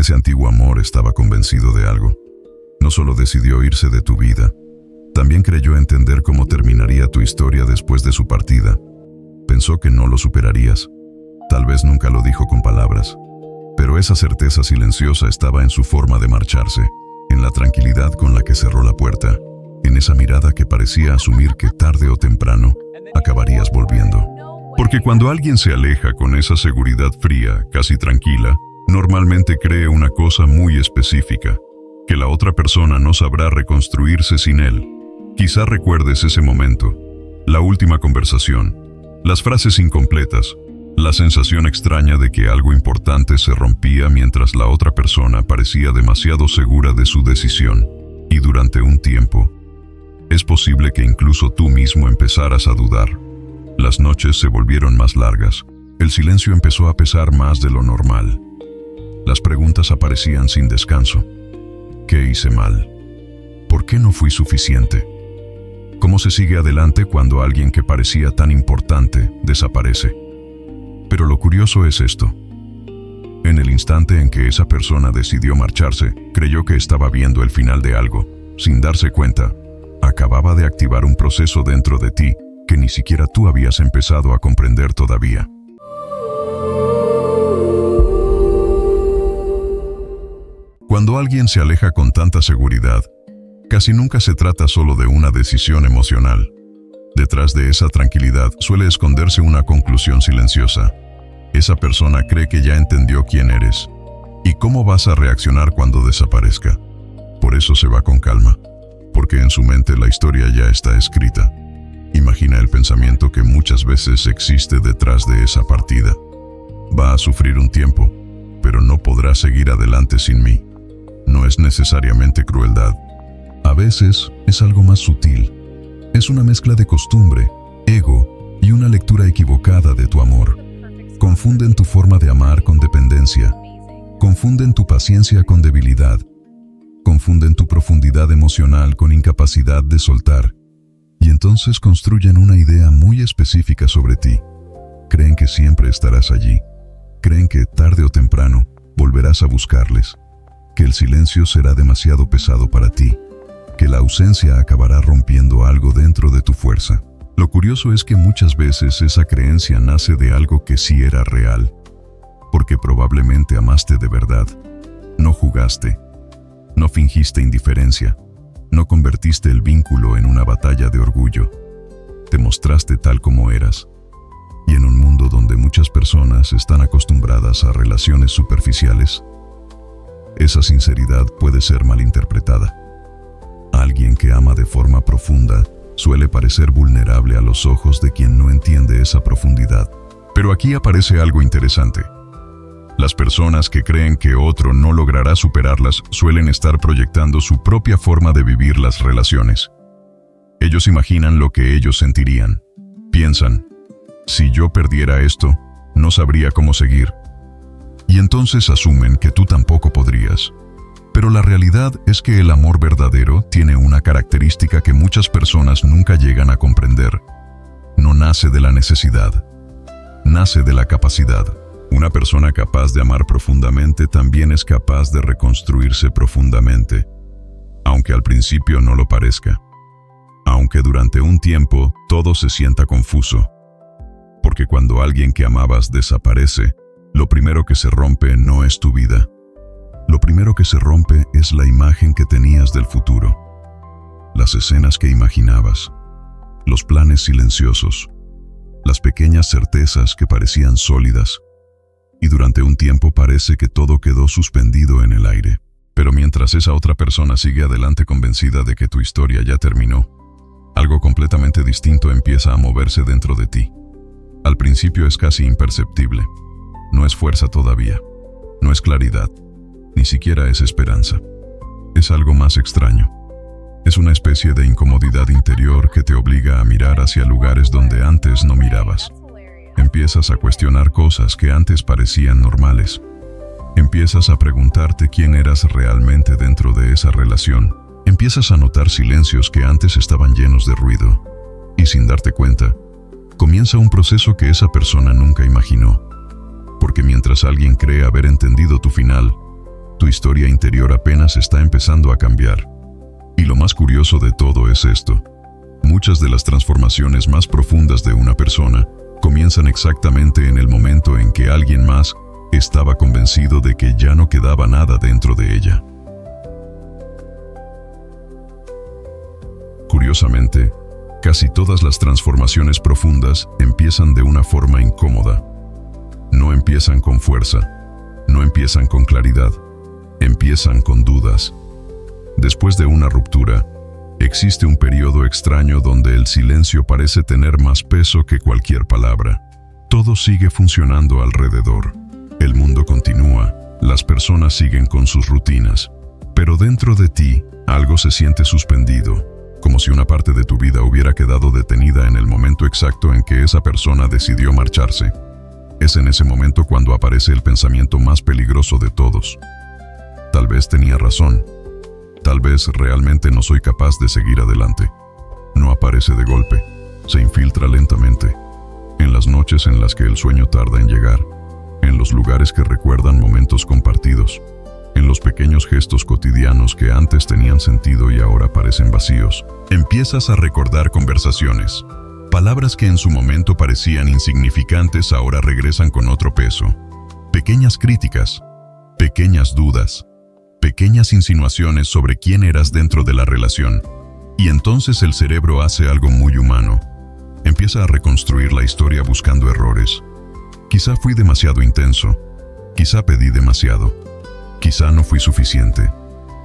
Ese antiguo amor estaba convencido de algo. No solo decidió irse de tu vida, también creyó entender cómo terminaría tu historia después de su partida. Pensó que no lo superarías. Tal vez nunca lo dijo con palabras, pero esa certeza silenciosa estaba en su forma de marcharse, en la tranquilidad con la que cerró la puerta, en esa mirada que parecía asumir que tarde o temprano acabarías volviendo. Porque cuando alguien se aleja con esa seguridad fría, casi tranquila, normalmente cree una cosa muy específica, que la otra persona no sabrá reconstruirse sin él. Quizá recuerdes ese momento, la última conversación, las frases incompletas, la sensación extraña de que algo importante se rompía mientras la otra persona parecía demasiado segura de su decisión. Y durante un tiempo, es posible que incluso tú mismo empezaras a dudar. Las noches se volvieron más largas, el silencio empezó a pesar más de lo normal. Las preguntas aparecían sin descanso. ¿Qué hice mal? ¿Por qué no fui suficiente? ¿Cómo se sigue adelante cuando alguien que parecía tan importante desaparece? Pero lo curioso es esto. En el instante en que esa persona decidió marcharse, creyó que estaba viendo el final de algo. Sin darse cuenta, acababa de activar un proceso dentro de ti que ni siquiera tú habías empezado a comprender todavía. Cuando alguien se aleja con tanta seguridad, casi nunca se trata solo de una decisión emocional. Detrás de esa tranquilidad suele esconderse una conclusión silenciosa. Esa persona cree que ya entendió quién eres y cómo vas a reaccionar cuando desaparezca. Por eso se va con calma, porque en su mente la historia ya está escrita. Imagina el pensamiento que muchas veces existe detrás de esa partida. Va a sufrir un tiempo, pero no podrá seguir adelante sin mí. No es necesariamente crueldad. A veces es algo más sutil. Es una mezcla de costumbre, ego y una lectura equivocada de tu amor. Confunden tu forma de amar con dependencia. Confunden tu paciencia con debilidad. Confunden tu profundidad emocional con incapacidad de soltar. Y entonces construyen una idea muy específica sobre ti. Creen que siempre estarás allí. Creen que tarde o temprano volverás a buscarles. Que el silencio será demasiado pesado para ti. Que la ausencia acabará rompiendo algo dentro de tu fuerza. Lo curioso es que muchas veces esa creencia nace de algo que sí era real. Porque probablemente amaste de verdad. No jugaste. No fingiste indiferencia. No convertiste el vínculo en una batalla de orgullo. Te mostraste tal como eras. Y en un mundo donde muchas personas están acostumbradas a relaciones superficiales, esa sinceridad puede ser malinterpretada. Alguien que ama de forma profunda suele parecer vulnerable a los ojos de quien no entiende esa profundidad. Pero aquí aparece algo interesante. Las personas que creen que otro no logrará superarlas suelen estar proyectando su propia forma de vivir las relaciones. Ellos imaginan lo que ellos sentirían. Piensan, si yo perdiera esto, no sabría cómo seguir. Y entonces asumen que tú tampoco podrías. Pero la realidad es que el amor verdadero tiene una característica que muchas personas nunca llegan a comprender. No nace de la necesidad, nace de la capacidad. Una persona capaz de amar profundamente también es capaz de reconstruirse profundamente, aunque al principio no lo parezca. Aunque durante un tiempo todo se sienta confuso. Porque cuando alguien que amabas desaparece, lo primero que se rompe no es tu vida. Lo primero que se rompe es la imagen que tenías del futuro. Las escenas que imaginabas, los planes silenciosos, las pequeñas certezas que parecían sólidas. Y durante un tiempo parece que todo quedó suspendido en el aire. Pero mientras esa otra persona sigue adelante convencida de que tu historia ya terminó, algo completamente distinto empieza a moverse dentro de ti. Al principio es casi imperceptible. No es fuerza todavía. No es claridad. Ni siquiera es esperanza. Es algo más extraño. Es una especie de incomodidad interior que te obliga a mirar hacia lugares donde antes no mirabas. Empiezas a cuestionar cosas que antes parecían normales. Empiezas a preguntarte quién eras realmente dentro de esa relación. Empiezas a notar silencios que antes estaban llenos de ruido. Y sin darte cuenta, comienza un proceso que esa persona nunca imaginó. Porque mientras alguien cree haber entendido tu final, historia interior apenas está empezando a cambiar. Y lo más curioso de todo es esto. Muchas de las transformaciones más profundas de una persona comienzan exactamente en el momento en que alguien más estaba convencido de que ya no quedaba nada dentro de ella. Curiosamente, casi todas las transformaciones profundas empiezan de una forma incómoda. No empiezan con fuerza, no empiezan con claridad, empiezan con dudas. Después de una ruptura, existe un periodo extraño donde el silencio parece tener más peso que cualquier palabra. Todo sigue funcionando alrededor. El mundo continúa, las personas siguen con sus rutinas. Pero dentro de ti, algo se siente suspendido, como si una parte de tu vida hubiera quedado detenida en el momento exacto en que esa persona decidió marcharse. Es en ese momento cuando aparece el pensamiento más peligroso de todos. Tal vez tenía razón. Tal vez realmente no soy capaz de seguir adelante. No aparece de golpe, se infiltra lentamente. En las noches en las que el sueño tarda en llegar, en los lugares que recuerdan momentos compartidos, en los pequeños gestos cotidianos que antes tenían sentido y ahora parecen vacíos. Empiezas a recordar conversaciones. Palabras que en su momento parecían insignificantes ahora regresan con otro peso. Pequeñas críticas, pequeñas dudas, pequeñas insinuaciones sobre quién eras dentro de la relación. Y entonces el cerebro hace algo muy humano. Empieza a reconstruir la historia buscando errores. Quizá fui demasiado intenso. Quizá pedí demasiado. Quizá no fui suficiente.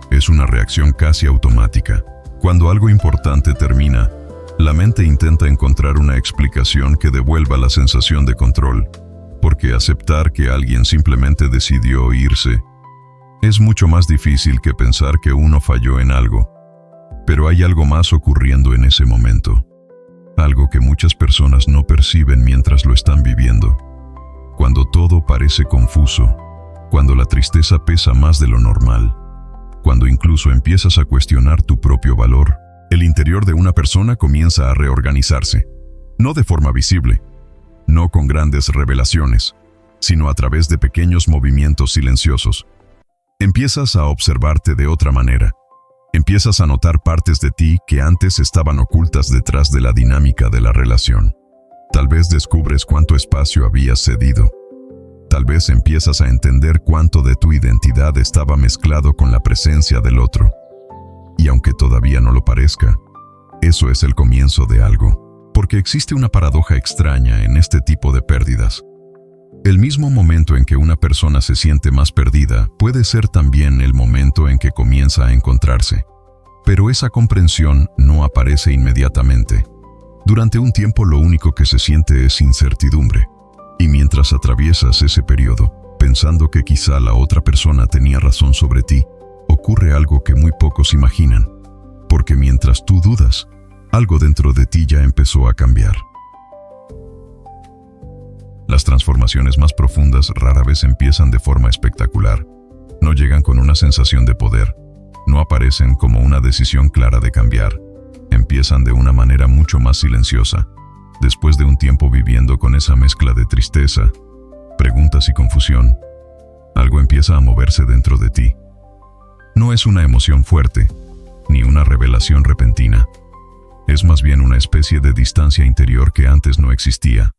Es una reacción casi automática. Cuando algo importante termina, la mente intenta encontrar una explicación que devuelva la sensación de control, porque aceptar que alguien simplemente decidió irse es mucho más difícil que pensar que uno falló en algo. Pero hay algo más ocurriendo en ese momento. Algo que muchas personas no perciben mientras lo están viviendo. Cuando todo parece confuso, cuando la tristeza pesa más de lo normal, cuando incluso empiezas a cuestionar tu propio valor, el interior de una persona comienza a reorganizarse. No de forma visible, no con grandes revelaciones, sino a través de pequeños movimientos silenciosos. Empiezas a observarte de otra manera. Empiezas a notar partes de ti que antes estaban ocultas detrás de la dinámica de la relación. Tal vez descubres cuánto espacio habías cedido. Tal vez empiezas a entender cuánto de tu identidad estaba mezclado con la presencia del otro. Y aunque todavía no lo parezca, eso es el comienzo de algo, porque existe una paradoja extraña en este tipo de pérdidas. El mismo momento en que una persona se siente más perdida puede ser también el momento en que comienza a encontrarse. Pero esa comprensión no aparece inmediatamente. Durante un tiempo lo único que se siente es incertidumbre. Y mientras atraviesas ese periodo, pensando que quizá la otra persona tenía razón sobre ti, ocurre algo que muy pocos imaginan. Porque mientras tú dudas, algo dentro de ti ya empezó a cambiar. Las transformaciones más profundas rara vez empiezan de forma espectacular. No llegan con una sensación de poder. No aparecen como una decisión clara de cambiar. Empiezan de una manera mucho más silenciosa. Después de un tiempo viviendo con esa mezcla de tristeza, preguntas y confusión, algo empieza a moverse dentro de ti. No es una emoción fuerte, ni una revelación repentina. Es más bien una especie de distancia interior que antes no existía.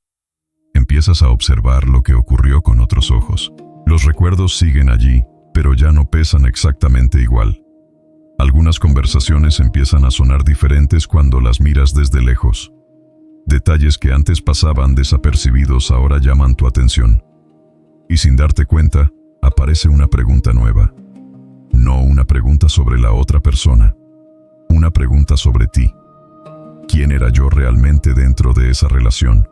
Empiezas a observar lo que ocurrió con otros ojos. Los recuerdos siguen allí, pero ya no pesan exactamente igual. Algunas conversaciones empiezan a sonar diferentes cuando las miras desde lejos. Detalles que antes pasaban desapercibidos ahora llaman tu atención. Y sin darte cuenta, aparece una pregunta nueva. No una pregunta sobre la otra persona. Una pregunta sobre ti. ¿Quién era yo realmente dentro de esa relación?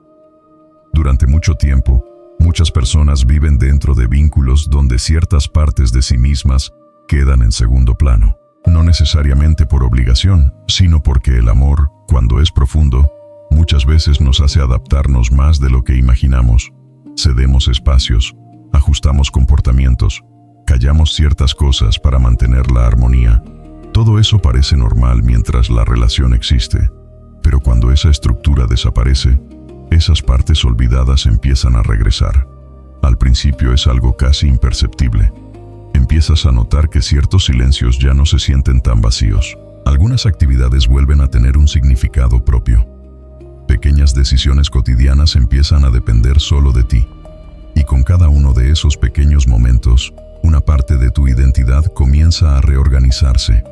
Durante mucho tiempo, muchas personas viven dentro de vínculos donde ciertas partes de sí mismas quedan en segundo plano. No necesariamente por obligación, sino porque el amor, cuando es profundo, muchas veces nos hace adaptarnos más de lo que imaginamos. Cedemos espacios, ajustamos comportamientos, callamos ciertas cosas para mantener la armonía. Todo eso parece normal mientras la relación existe, pero cuando esa estructura desaparece, esas partes olvidadas empiezan a regresar. Al principio es algo casi imperceptible. empiezas a notar que ciertos silencios ya no se sienten tan vacíos. Algunas actividades vuelven a tener un significado propio. Pequeñas decisiones cotidianas empiezan a depender solo de ti. Y con cada uno de esos pequeños momentos, una parte de tu identidad comienza a reorganizarse.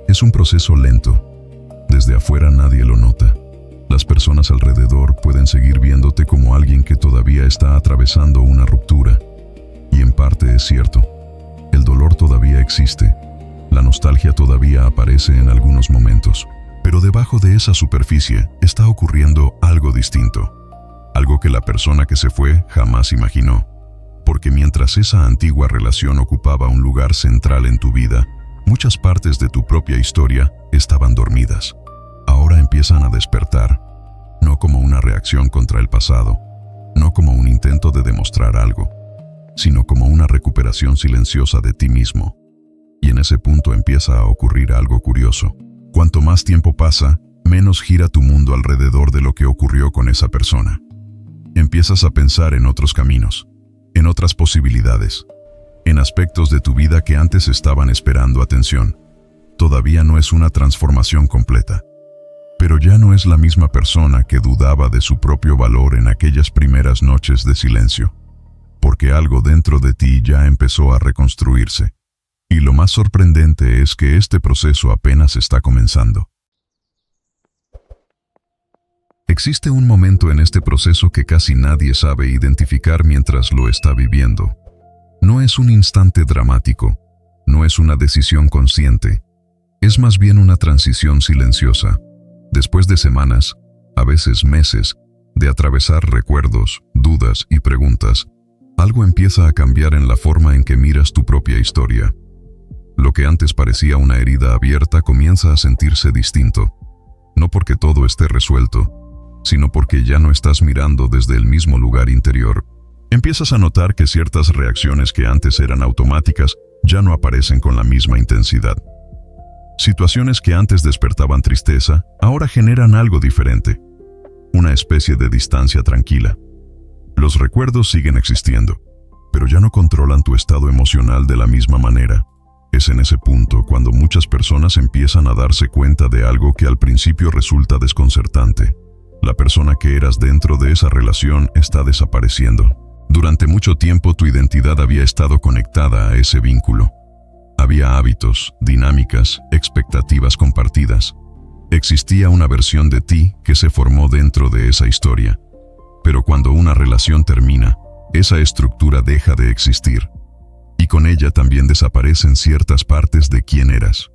Es un proceso lento. Desde afuera nadie lo nota. Las personas alrededor pueden seguir viéndote como alguien que todavía está atravesando una ruptura. Y en parte es cierto. El dolor todavía existe. La nostalgia todavía aparece en algunos momentos. Pero debajo de esa superficie está ocurriendo algo distinto. Algo que la persona que se fue jamás imaginó. Porque mientras esa antigua relación ocupaba un lugar central en tu vida, muchas partes de tu propia historia estaban dormidas. Ahora empiezan a despertar, no como una reacción contra el pasado, no como un intento de demostrar algo, sino como una recuperación silenciosa de ti mismo. Y en ese punto empieza a ocurrir algo curioso. Cuanto más tiempo pasa, menos gira tu mundo alrededor de lo que ocurrió con esa persona. Empiezas a pensar en otros caminos, en otras posibilidades, en aspectos de tu vida que antes estaban esperando atención. Todavía no es una transformación completa, pero ya no es la misma persona que dudaba de su propio valor en aquellas primeras noches de silencio, porque algo dentro de ti ya empezó a reconstruirse. Y lo más sorprendente es que este proceso apenas está comenzando. Existe un momento en este proceso que casi nadie sabe identificar mientras lo está viviendo. No es un instante dramático, no es una decisión consciente, es más bien una transición silenciosa. Después de semanas, a veces meses, de atravesar recuerdos, dudas y preguntas, algo empieza a cambiar en la forma en que miras tu propia historia. Lo que antes parecía una herida abierta comienza a sentirse distinto, no porque todo esté resuelto, sino porque ya no estás mirando desde el mismo lugar interior. Empiezas a notar que ciertas reacciones que antes eran automáticas ya no aparecen con la misma intensidad. Situaciones que antes despertaban tristeza, ahora generan algo diferente, una especie de distancia tranquila. Los recuerdos siguen existiendo, pero ya no controlan tu estado emocional de la misma manera. Es en ese punto cuando muchas personas empiezan a darse cuenta de algo que al principio resulta desconcertante. La persona que eras dentro de esa relación está desapareciendo. Durante mucho tiempo tu identidad había estado conectada a ese vínculo. Había hábitos, dinámicas, expectativas compartidas. Existía una versión de ti que se formó dentro de esa historia. Pero cuando una relación termina, esa estructura deja de existir. Y con ella también desaparecen ciertas partes de quién eras.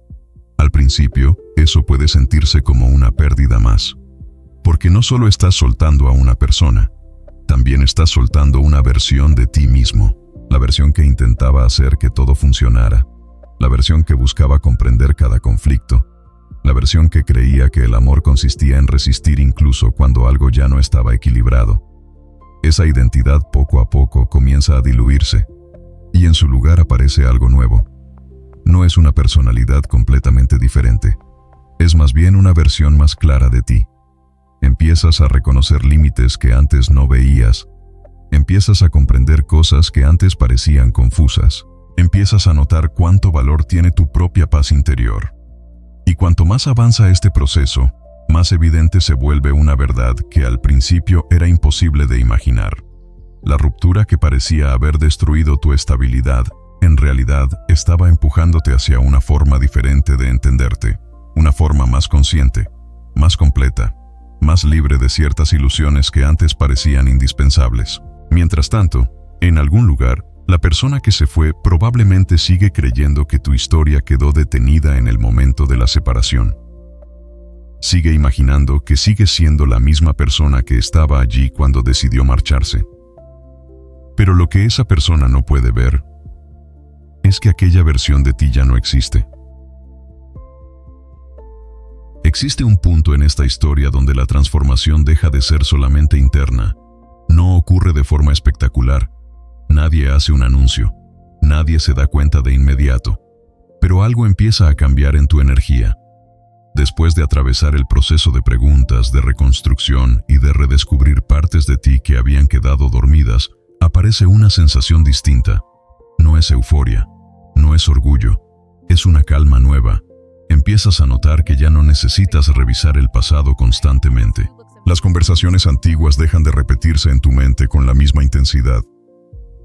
Al principio, eso puede sentirse como una pérdida más. Porque no solo estás soltando a una persona, también estás soltando una versión de ti mismo. La versión que intentaba hacer que todo funcionara. La versión que buscaba comprender cada conflicto. La versión que creía que el amor consistía en resistir incluso cuando algo ya no estaba equilibrado. Esa identidad poco a poco comienza a diluirse. Y en su lugar aparece algo nuevo. No es una personalidad completamente diferente. Es más bien una versión más clara de ti. Empiezas a reconocer límites que antes no veías. Empiezas a comprender cosas que antes parecían confusas. Empiezas a notar cuánto valor tiene tu propia paz interior. Y cuanto más avanza este proceso, más evidente se vuelve una verdad que al principio era imposible de imaginar. La ruptura que parecía haber destruido tu estabilidad, en realidad estaba empujándote hacia una forma diferente de entenderte, una forma más consciente, más completa, más libre de ciertas ilusiones que antes parecían indispensables. Mientras tanto, en algún lugar, la persona que se fue probablemente sigue creyendo que tu historia quedó detenida en el momento de la separación. Sigue imaginando que sigues siendo la misma persona que estaba allí cuando decidió marcharse. Pero lo que esa persona no puede ver es que aquella versión de ti ya no existe. Existe un punto en esta historia donde la transformación deja de ser solamente interna. No ocurre de forma espectacular. Nadie hace un anuncio. Nadie se da cuenta de inmediato. Pero algo empieza a cambiar en tu energía. Después de atravesar el proceso de preguntas, de reconstrucción y de redescubrir partes de ti que habían quedado dormidas, aparece una sensación distinta. No es euforia, No es orgullo, es una calma nueva. Empiezas a notar que ya no necesitas revisar el pasado constantemente. Las conversaciones antiguas dejan de repetirse en tu mente con la misma intensidad.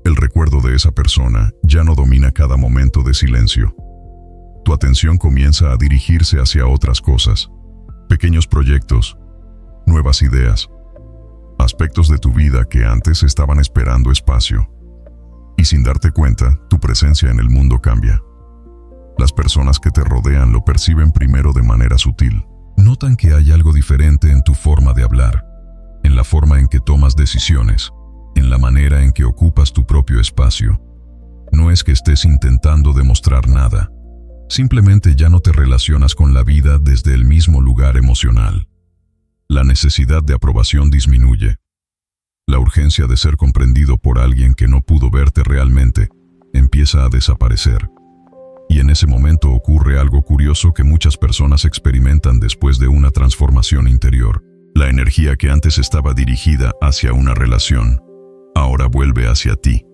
El recuerdo de esa persona ya no domina cada momento de silencio. Tu atención comienza a dirigirse hacia otras cosas, pequeños proyectos, nuevas ideas, aspectos de tu vida que antes estaban esperando espacio. Y sin darte cuenta, tu presencia en el mundo cambia. Las personas que te rodean lo perciben primero de manera sutil. Notan que hay algo diferente en tu forma de hablar, en la forma en que tomas decisiones, en la manera en que ocupas tu propio espacio. No es que estés intentando demostrar nada, simplemente ya no te relacionas con la vida desde el mismo lugar emocional. La necesidad de aprobación disminuye. La urgencia de ser comprendido por alguien que no pudo verte realmente empieza a desaparecer. Y en ese momento ocurre algo curioso que muchas personas experimentan después de una transformación interior. La energía que antes estaba dirigida hacia una relación, ahora vuelve hacia ti.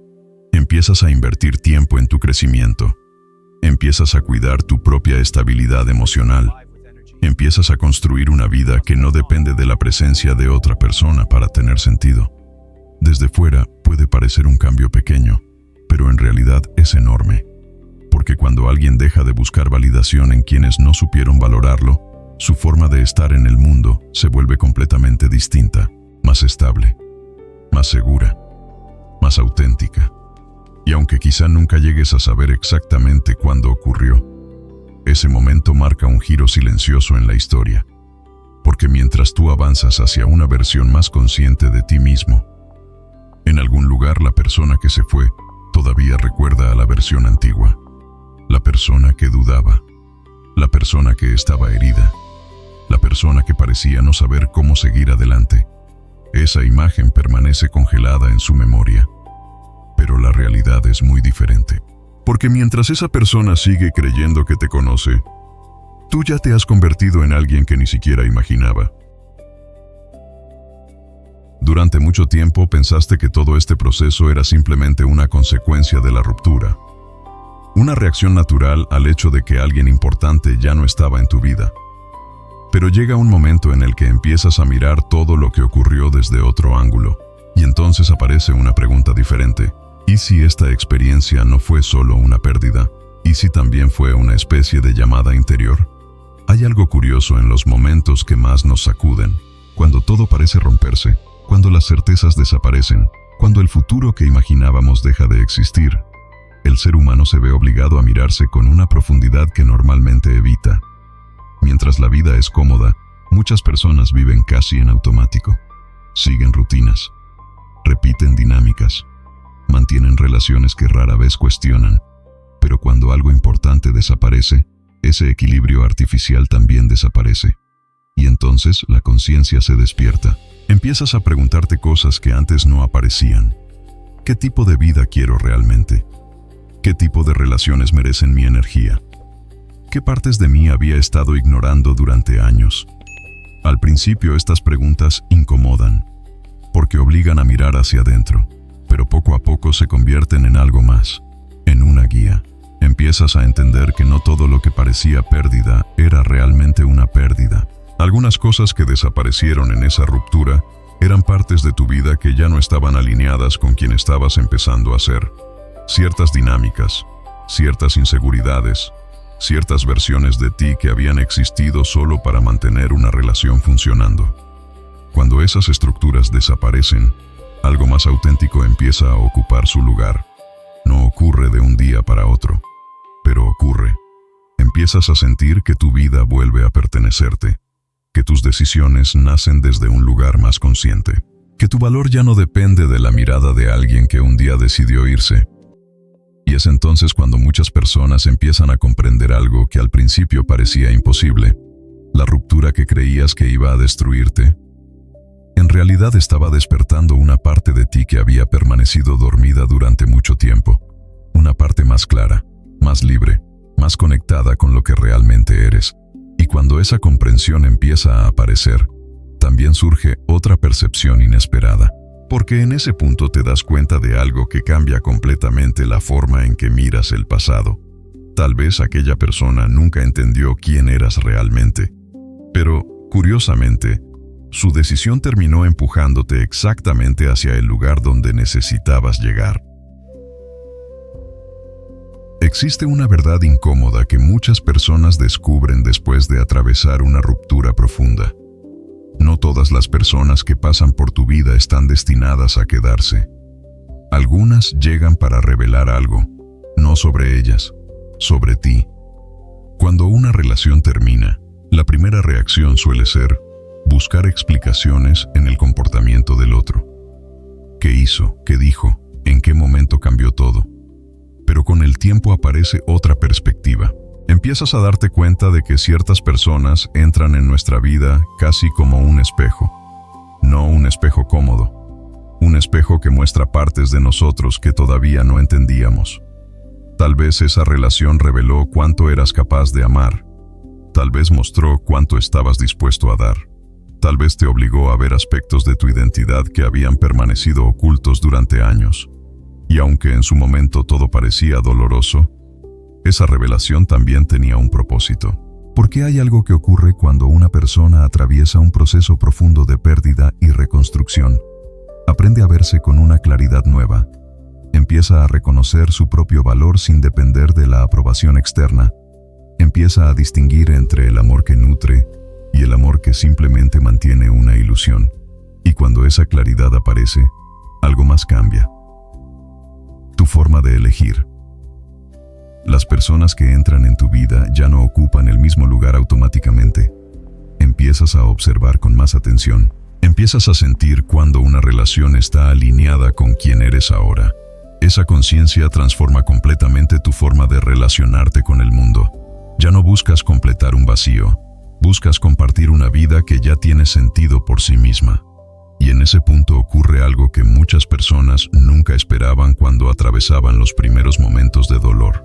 Empiezas a invertir tiempo en tu crecimiento. Empiezas a cuidar tu propia estabilidad emocional. Empiezas a construir una vida que no depende de la presencia de otra persona para tener sentido. Desde fuera puede parecer un cambio pequeño, pero en realidad es enorme. Porque cuando alguien deja de buscar validación en quienes no supieron valorarlo, su forma de estar en el mundo se vuelve completamente distinta, más estable, más segura, más auténtica. Y aunque quizá nunca llegues a saber exactamente cuándo ocurrió, ese momento marca un giro silencioso en la historia. Porque mientras tú avanzas hacia una versión más consciente de ti mismo, en algún lugar la persona que se fue todavía recuerda a la versión antigua. La persona que dudaba, la persona que estaba herida, la persona que parecía no saber cómo seguir adelante. Esa imagen permanece congelada en su memoria. Pero la realidad es muy diferente. Porque mientras esa persona sigue creyendo que te conoce, tú ya te has convertido en alguien que ni siquiera imaginaba. Durante mucho tiempo pensaste que todo este proceso era simplemente una consecuencia de la ruptura. Una reacción natural al hecho de que alguien importante ya no estaba en tu vida. Pero llega un momento en el que empiezas a mirar todo lo que ocurrió desde otro ángulo, y entonces aparece una pregunta diferente. ¿Y si esta experiencia no fue solo una pérdida? ¿Y si también fue una especie de llamada interior? Hay algo curioso en los momentos que más nos sacuden, cuando todo parece romperse, cuando las certezas desaparecen, cuando el futuro que imaginábamos deja de existir. El ser humano se ve obligado a mirarse con una profundidad que normalmente evita. Mientras la vida es cómoda, muchas personas viven casi en automático. Siguen rutinas, repiten dinámicas, mantienen relaciones que rara vez cuestionan. Pero cuando algo importante desaparece, ese equilibrio artificial también desaparece. Y entonces la conciencia se despierta. Empiezas a preguntarte cosas que antes no aparecían. ¿Qué tipo de vida quiero realmente? ¿Qué tipo de relaciones merecen mi energía? ¿Qué partes de mí había estado ignorando durante años? Al principio estas preguntas incomodan, porque obligan a mirar hacia adentro, pero poco a poco se convierten en algo más, en una guía. Empiezas a entender que no todo lo que parecía pérdida era realmente una pérdida. Algunas cosas que desaparecieron en esa ruptura eran partes de tu vida que ya no estaban alineadas con quien estabas empezando a ser. Ciertas dinámicas, ciertas inseguridades, ciertas versiones de ti que habían existido solo para mantener una relación funcionando. Cuando esas estructuras desaparecen, algo más auténtico empieza a ocupar su lugar. No ocurre de un día para otro, pero ocurre. Empiezas a sentir que tu vida vuelve a pertenecerte, que tus decisiones nacen desde un lugar más consciente, que tu valor ya no depende de la mirada de alguien que un día decidió irse. Y es entonces cuando muchas personas empiezan a comprender algo que al principio parecía imposible. La ruptura que creías que iba a destruirte, en realidad estaba despertando una parte de ti que había permanecido dormida durante mucho tiempo. Una parte más clara, más libre, más conectada con lo que realmente eres. Y cuando esa comprensión empieza a aparecer, también surge otra percepción inesperada. Porque en ese punto te das cuenta de algo que cambia completamente la forma en que miras el pasado. Tal vez aquella persona nunca entendió quién eras realmente. Pero, curiosamente, su decisión terminó empujándote exactamente hacia el lugar donde necesitabas llegar. Existe una verdad incómoda que muchas personas descubren después de atravesar una ruptura profunda. No todas las personas que pasan por tu vida están destinadas a quedarse. Algunas llegan para revelar algo, no sobre ellas, sobre ti. Cuando una relación termina, la primera reacción suele ser buscar explicaciones en el comportamiento del otro. ¿Qué hizo? ¿Qué dijo? ¿En qué momento cambió todo? Pero con el tiempo aparece otra perspectiva. Empiezas a darte cuenta de que ciertas personas entran en nuestra vida casi como un espejo. No un espejo cómodo. Un espejo que muestra partes de nosotros que todavía no entendíamos. Tal vez esa relación reveló cuánto eras capaz de amar. Tal vez mostró cuánto estabas dispuesto a dar. Tal vez te obligó a ver aspectos de tu identidad que habían permanecido ocultos durante años. Y aunque en su momento todo parecía doloroso, esa revelación también tenía un propósito. Porque hay algo que ocurre cuando una persona atraviesa un proceso profundo de pérdida y reconstrucción. Aprende a verse con una claridad nueva. Empieza a reconocer su propio valor sin depender de la aprobación externa. Empieza a distinguir entre el amor que nutre y el amor que simplemente mantiene una ilusión. Y cuando esa claridad aparece, algo más cambia. Tu forma de elegir. Las personas que entran en tu vida ya no ocupan el mismo lugar automáticamente. Empiezas a observar con más atención. Empiezas a sentir cuando una relación está alineada con quien eres ahora. Esa conciencia transforma completamente tu forma de relacionarte con el mundo. Ya no buscas completar un vacío, buscas compartir una vida que ya tiene sentido por sí misma. Y en ese punto ocurre algo que muchas personas nunca esperaban cuando atravesaban los primeros momentos de dolor.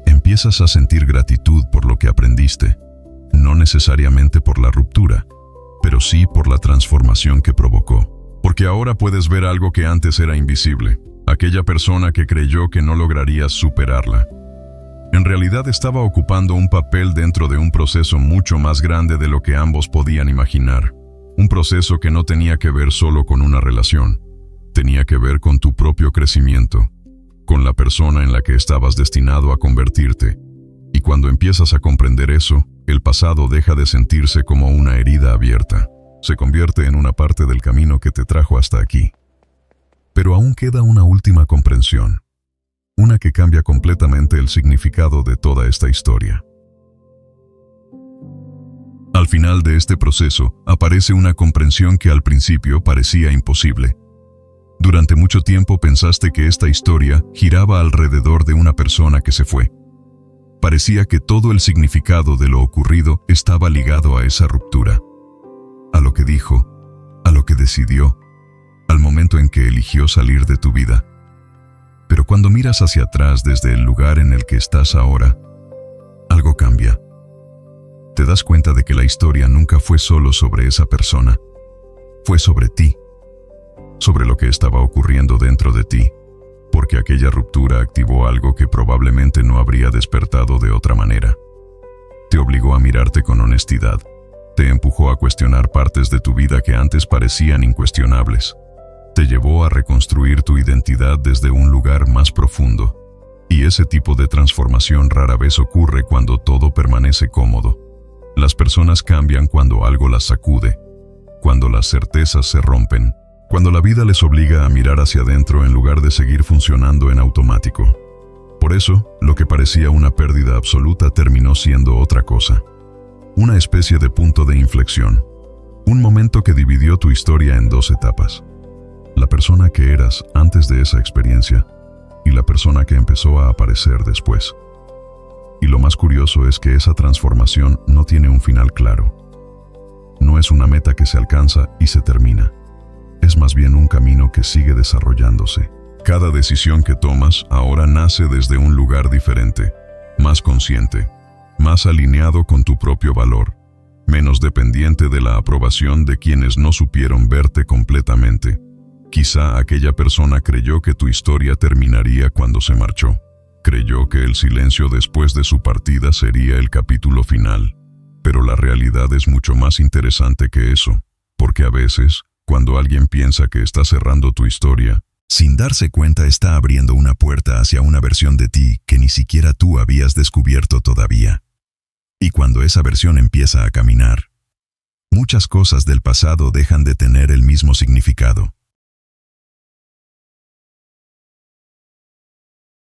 Empiezas a sentir gratitud por lo que aprendiste, no necesariamente por la ruptura, pero sí por la transformación que provocó. Porque ahora puedes ver algo que antes era invisible, aquella persona que creyó que no lograrías superarla. En realidad estaba ocupando un papel dentro de un proceso mucho más grande de lo que ambos podían imaginar. Un proceso que no tenía que ver solo con una relación, tenía que ver con tu propio crecimiento, con la persona en la que estabas destinado a convertirte. Y cuando empiezas a comprender eso, el pasado deja de sentirse como una herida abierta. Se convierte en una parte del camino que te trajo hasta aquí. Pero aún queda una última comprensión, una que cambia completamente el significado de toda esta historia. Al final de este proceso, aparece una comprensión que al principio parecía imposible. Durante mucho tiempo pensaste que esta historia giraba alrededor de una persona que se fue. Parecía que todo el significado de lo ocurrido estaba ligado a esa ruptura, a lo que dijo, a lo que decidió, al momento en que eligió salir de tu vida. Pero cuando miras hacia atrás desde el lugar en el que estás ahora, algo cambia. Te das cuenta de que la historia nunca fue solo sobre esa persona. Fue sobre ti, sobre lo que estaba ocurriendo dentro de ti, porque aquella ruptura activó algo que probablemente no habría despertado de otra manera. Te obligó a mirarte con honestidad. Te empujó a cuestionar partes de tu vida que antes parecían incuestionables. Te llevó a reconstruir tu identidad desde un lugar más profundo. Y ese tipo de transformación rara vez ocurre cuando todo permanece cómodo. Las personas cambian cuando algo las sacude, cuando las certezas se rompen, cuando la vida les obliga a mirar hacia adentro en lugar de seguir funcionando en automático. Por eso, lo que parecía una pérdida absoluta terminó siendo otra cosa. Una especie de punto de inflexión. Un momento que dividió tu historia en dos etapas. La persona que eras antes de esa experiencia y la persona que empezó a aparecer después. Y lo más curioso es que esa transformación no tiene un final claro. No es una meta que se alcanza y se termina. Es más bien un camino que sigue desarrollándose. Cada decisión que tomas ahora nace desde un lugar diferente, más consciente, más alineado con tu propio valor, menos dependiente de la aprobación de quienes no supieron verte completamente. Quizá aquella persona creyó que tu historia terminaría cuando se marchó. Creyó que el silencio después de su partida sería el capítulo final. Pero la realidad es mucho más interesante que eso, porque a veces, cuando alguien piensa que está cerrando tu historia, sin darse cuenta está abriendo una puerta hacia una versión de ti que ni siquiera tú habías descubierto todavía. Y cuando esa versión empieza a caminar, muchas cosas del pasado dejan de tener el mismo significado.